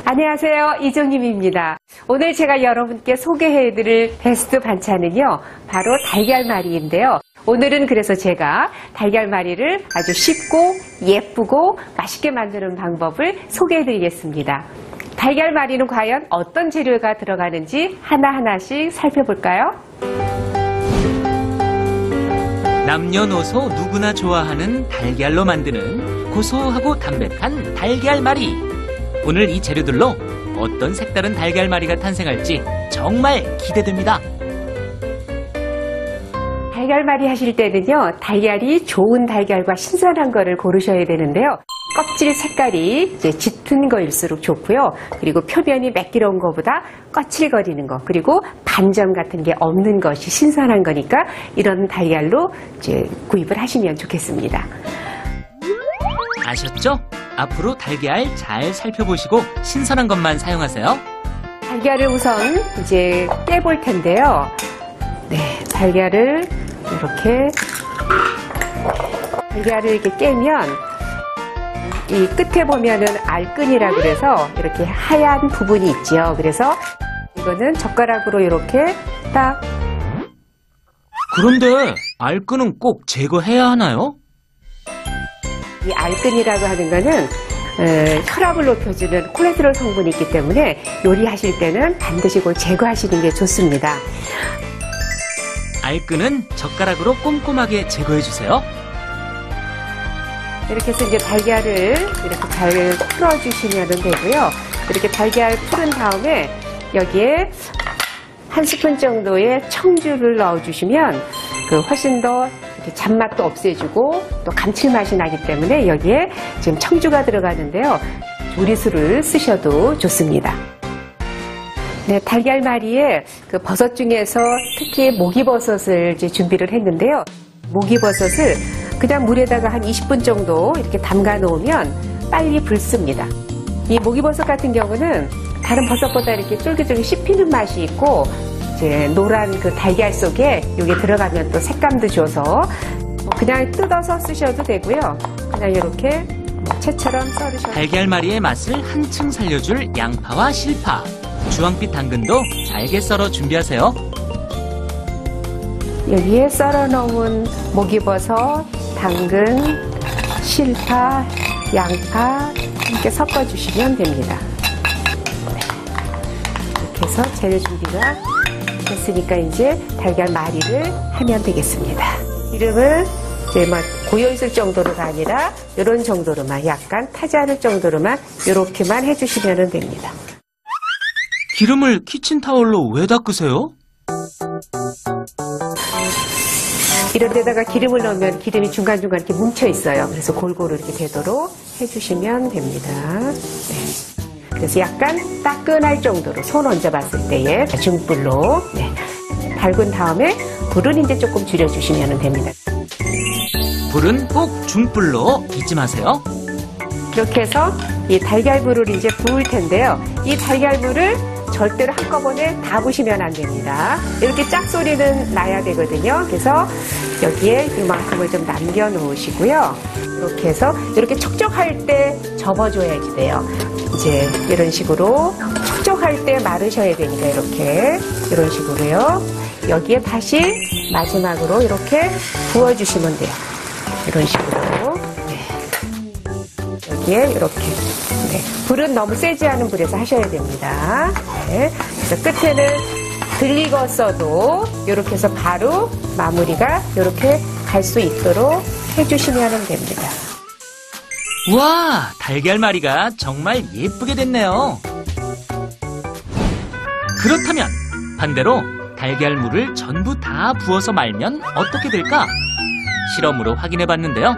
안녕하세요. 이종님입니다. 오늘 제가 여러분께 소개해드릴 베스트 반찬은요, 바로 달걀말이인데요. 오늘은 그래서 제가 달걀말이를 아주 쉽고 예쁘고 맛있게 만드는 방법을 소개해드리겠습니다. 달걀말이는 과연 어떤 재료가 들어가는지 하나하나씩 살펴볼까요? 남녀노소 누구나 좋아하는 달걀로 만드는 고소하고 담백한 달걀말이. 오늘 이 재료들로 어떤 색다른 달걀말이가 탄생할지 정말 기대됩니다. 달걀말이 하실 때는요, 달걀이 좋은 달걀과 신선한 거를 고르셔야 되는데요. 껍질 색깔이 이제 짙은 거일수록 좋고요. 그리고 표면이 매끄러운 것보다 거칠거리는 거, 그리고 반점 같은 게 없는 것이 신선한 거니까 이런 달걀로 이제 구입을 하시면 좋겠습니다. 아셨죠? 앞으로 달걀 잘 살펴보시고 신선한 것만 사용하세요. 달걀을 우선 이제 깨볼 텐데요. 네, 달걀을 이렇게 깨면 이 끝에 보면은 알끈이라 그래서 이렇게 하얀 부분이 있죠. 그래서 이거는 젓가락으로 이렇게 딱. 그런데 알끈은 꼭 제거해야 하나요? 이 알끈이라고 하는 거는 혈압을 높여주는 콜레스테롤 성분이 있기 때문에 요리하실 때는 반드시 그걸 제거하시는 게 좋습니다. 알끈은 젓가락으로 꼼꼼하게 제거해주세요. 이렇게 해서 이제 달걀을 이렇게 잘 풀어주시면 되고요. 이렇게 달걀 풀은 다음에 여기에 한 스푼 정도의 청주를 넣어주시면 훨씬 더 잔맛도 없애주고 또 감칠맛이 나기 때문에 여기에 지금 청주가 들어가는데요. 조리수를 쓰셔도 좋습니다. 네, 달걀말이에 그 버섯 중에서 특히 목이버섯을 이제 준비를 했는데요. 목이버섯을 그냥 물에다가 한 20분 정도 이렇게 담가 놓으면 빨리 불습니다. 이 목이버섯 같은 경우는 다른 버섯보다 이렇게 쫄깃쫄깃 씹히는 맛이 있고 이제 노란 그 달걀 속에 이게 들어가면 또 색감도 줘서 그냥 뜯어서 쓰셔도 되고요. 그냥 이렇게 채처럼 썰으셔도. 달걀말이의 맛을 한층 살려줄 양파와 실파, 주황빛 당근도 잘게 썰어 준비하세요. 여기에 썰어 놓은 목이버섯, 당근, 실파, 양파 이렇게 섞어 주시면 됩니다. 이렇게 해서 재료 준비가 됐으니까 이제 달걀말이를 하면 되겠습니다. 기름을 이제 막 고여있을 정도로가 아니라 이런 정도로만, 약간 타지 않을 정도로만 이렇게만 해주시면 됩니다. 기름을 키친타올로 왜 닦으세요? 이런 데다가 기름을 넣으면 기름이 중간중간 이렇게 뭉쳐 있어요. 그래서 골고루 이렇게 되도록 해주시면 됩니다. 네. 그래서 약간 따끈할 정도로 손 얹어봤을 때에 중불로 달군 다음에 불은 이제 조금 줄여주시면 됩니다. 불은 꼭 중불로 잊지 마세요. 이렇게 해서 이 달걀물을 이제 부을 텐데요. 이 달걀물을 절대로 한꺼번에 다 부시면 안 됩니다. 이렇게 짝소리는 나야 되거든요. 그래서 여기에 이만큼을 좀 남겨 놓으시고요. 이렇게 해서 이렇게 촉촉할 때 접어줘야지 돼요. 이제 이런 식으로 촉촉할 때 마르셔야 되니까 이렇게 이런 식으로요. 여기에 다시 마지막으로 이렇게 부어주시면 돼요. 이런 식으로. 여기에 이렇게. 불은 너무 세지 않은 불에서 하셔야 됩니다. 그래서 끝에는 들리겠어도 이렇게 해서 바로 마무리가 이렇게 갈 수 있도록 해주시면 됩니다. 우와, 달걀말이가 정말 예쁘게 됐네요. 그렇다면 반대로 달걀물을 전부 다 부어서 말면 어떻게 될까? 실험으로 확인해 봤는데요.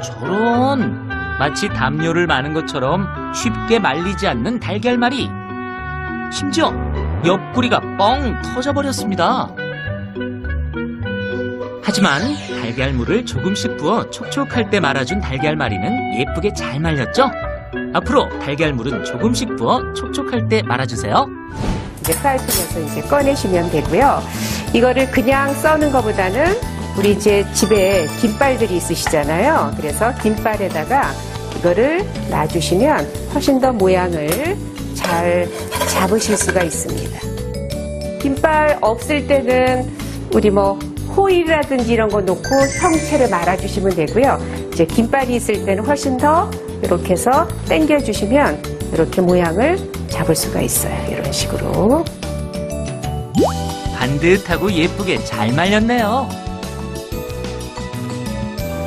저런, 마치 담요를 마는 것처럼 쉽게 말리지 않는 달걀말이. 심지어 옆구리가 뻥 터져버렸습니다. 하지만 달걀물을 조금씩 부어 촉촉할 때 말아준 달걀말이는 예쁘게 잘 말렸죠? 앞으로 달걀물은 조금씩 부어 촉촉할 때 말아주세요. 이제 프라이팬에서 이제 꺼내시면 되고요. 이거를 그냥 써는 것보다는 우리 이제 집에 김발들이 있으시잖아요. 그래서 김발에다가 이거를 놔주시면 훨씬 더 모양을 잘 잡으실 수가 있습니다. 김발 없을 때는 우리 호일이라든지 이런 거 놓고 형체를 말아주시면 되고요. 이제 김발이 있을 때는 훨씬 더 이렇게 해서 당겨주시면 이렇게 모양을 잡을 수가 있어요. 이런 식으로. 반듯하고 예쁘게 잘 말렸네요.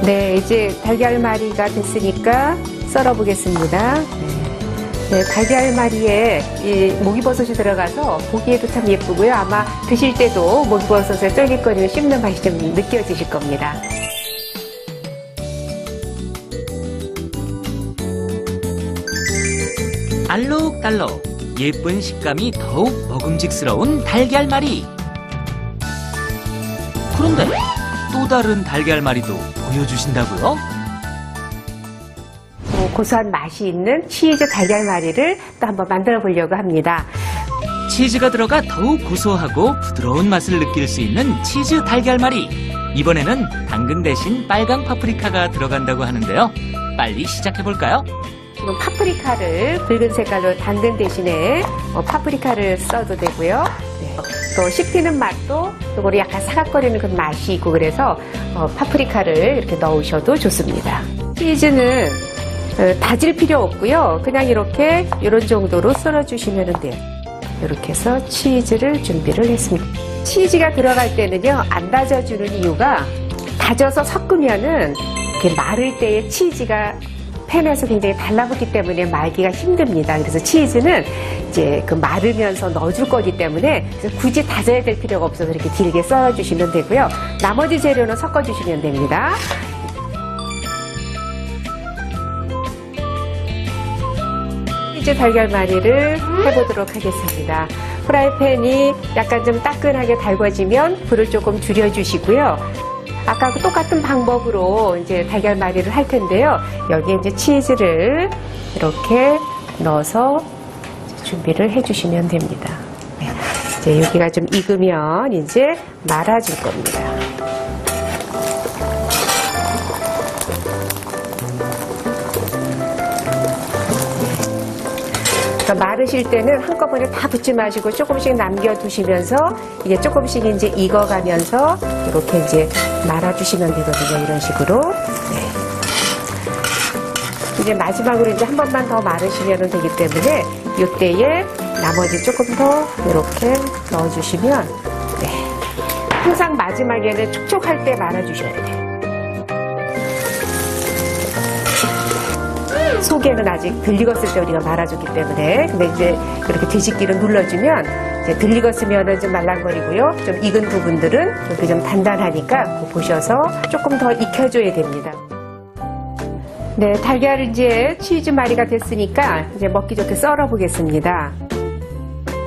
네, 이제 달걀말이가 됐으니까 썰어보겠습니다. 네, 달걀말이에 이 목이버섯이 들어가서 보기에도 참 예쁘고요. 아마 드실 때도 목이버섯의 쫄깃거리는 씹는 맛이 좀 느껴지실 겁니다. 알록달록 예쁜 식감이 더욱 먹음직스러운 달걀말이. 그런데 또 다른 달걀말이도 보여주신다고요? 고소한 맛이 있는 치즈 달걀말이를 또 한번 만들어 보려고 합니다. 치즈가 들어가 더욱 고소하고 부드러운 맛을 느낄 수 있는 치즈 달걀말이. 이번에는 당근 대신 빨강 파프리카가 들어간다고 하는데요. 빨리 시작해볼까요? 지금 파프리카를 붉은 색깔로 당근 대신에 파프리카를 써도 되고요. 네. 또 씹히는 맛도 또 우리 약간 사각거리는 그 맛이 있고 그래서 파프리카를 이렇게 넣으셔도 좋습니다. 치즈는 다질 필요 없고요. 그냥 이렇게 이런 정도로 썰어주시면 돼요. 이렇게 해서 치즈를 준비를 했습니다. 치즈가 들어갈 때는요, 안 다져주는 이유가 다져서 섞으면은 이렇게 마를 때에 치즈가 팬에서 굉장히 달라붙기 때문에 말기가 힘듭니다. 그래서 치즈는 이제 그 마르면서 넣어줄 거기 때문에 굳이 다져야 될 필요가 없어서 이렇게 길게 썰어주시면 되고요. 나머지 재료는 섞어주시면 됩니다. 치즈 달걀말이를 해보도록 하겠습니다. 프라이팬이 약간 좀 따끈하게 달궈지면 불을 조금 줄여주시고요. 아까 똑같은 방법으로 이제 달걀말이를 할 텐데요. 여기에 이제 치즈를 이렇게 넣어서 준비를 해주시면 됩니다. 이제 여기가 좀 익으면 이제 말아줄 겁니다. 마르실 때는 한꺼번에 다 붓지 마시고 조금씩 남겨두시면서 이게 조금씩 이제 익어가면서 이렇게 이제 말아주시면 되거든요. 이런 식으로. 네. 이제 마지막으로 이제 한 번만 더 마르시면 되기 때문에 이때에 나머지 조금 더 이렇게 넣어주시면 네. 항상 마지막에는 촉촉할 때 말아주셔야 돼요. 속에는 아직 덜 익었을 때 우리가 말아줬기 때문에 근데 이제 그렇게 뒤집기로 눌러주면 이제 덜 익었으면 좀 말랑거리고요. 좀 익은 부분들은 이렇게 좀 단단하니까 보셔서 조금 더 익혀줘야 됩니다. 네, 달걀 이제 치즈 말이가 됐으니까 이제 먹기 좋게 썰어 보겠습니다.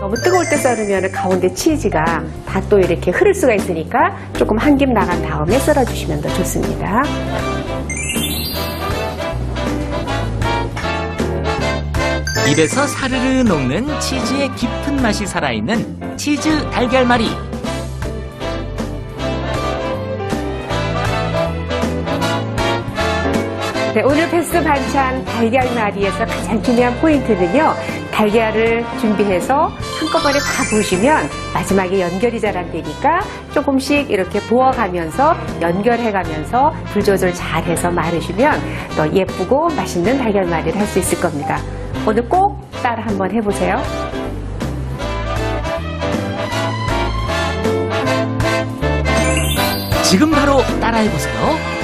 너무 뜨거울 때 썰으면 가운데 치즈가 다 또 이렇게 흐를 수가 있으니까 조금 한 김 나간 다음에 썰어주시면 더 좋습니다. 입에서 사르르 녹는 치즈의 깊은 맛이 살아있는 치즈 달걀말이. 네, 오늘 베스트 반찬 달걀말이에서 가장 중요한 포인트는요. 달걀을 준비해서 한꺼번에 다 부으시면 마지막에 연결이 잘 안 되니까 조금씩 이렇게 부어가면서 연결해가면서 불 조절 잘해서 말으시면 더 예쁘고 맛있는 달걀말이를 할 수 있을 겁니다. 오늘 꼭 따라 한번 해보세요. 지금 바로 따라해보세요.